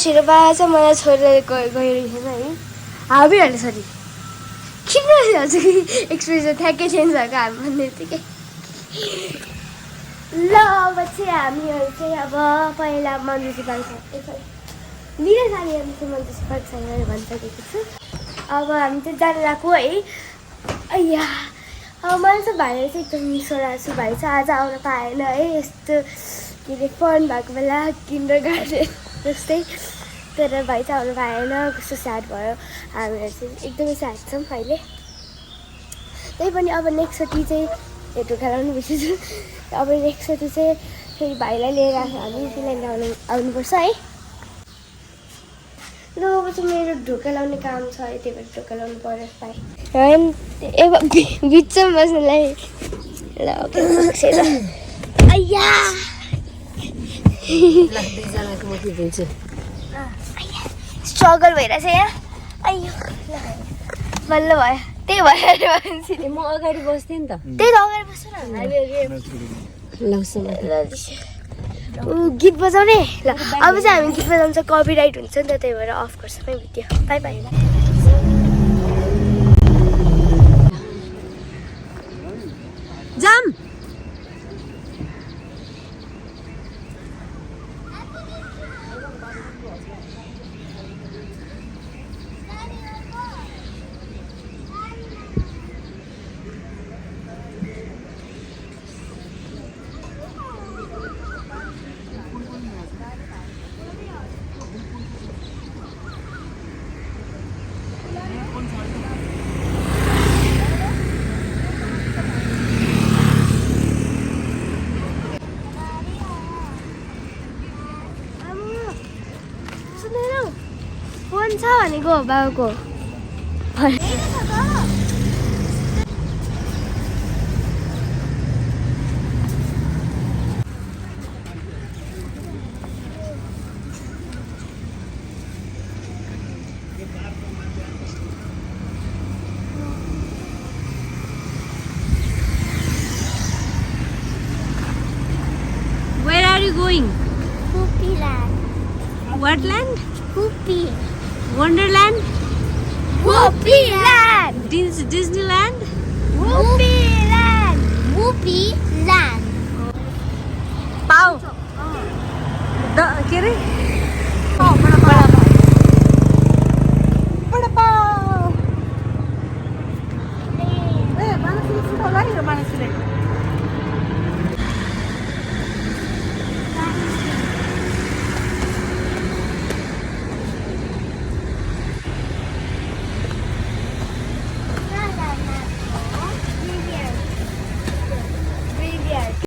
शिरबा चाहिँ मलाई छोडेर गइरहेछ है हाबिहाल्यो सरी किन हजुर एक्सप्रेसन ठ्याक्कै चेन्ज भएको हामी भन्ने बित्तिकै ल अब चाहिँ हामीहरू चाहिँ अब पहिला मन्जुसी पार्क मेरो साथीहरू चाहिँ मन्जुसी पार्क भनिसकेको छु अब हामी चाहिँ जान लाग्यो है अय्या अब मलाई चाहिँ भाइले चाहिँ एकदम मिस गरिरहेको छु भाइ चाहिँ आज आउन पाएन है यस्तो के अरे फन भएको बेला किन्डर गार्डन जस्तै तर भाइ चाहिँ आउनु पाएन कस्तो स्याड भयो हामीहरू चाहिँ एकदमै स्याड छौँ अहिले त्यही पनि अब नेक्स्टचोटि चाहिँ ढोका लाउनु बिर्सिन्छु अब नेक्स्टचोटि चाहिँ फेरि भाइलाई लिएर हामी त्यसलाई आउनुपर्छ है ल अब चाहिँ मेरो ढोका लाउने काम छ त्यही भएर ढोका लाउनु पर्यो भाइ बिचमा बस्नुलाई ल अय्या स्ट्रगल भइरहेछ यहाँ अಯ್यो बल्ल भयो त्यही भएर म अगाडि बस्थेँ नि त त्यही त अगाडि बस्छ न गीत बजाउने ल अब चाहिँ हामी गीत बजाउँछ कपिराइट हुन्छ नि त त्यही भएर अफ गर्छ है video by by jam phone छ भनेको बाबाको Where are you going? Poopy land. What land? Poopy. Wonderland? Whoopee land. Disneyland? Whoopee land. Whoopee land. पाउ के अरे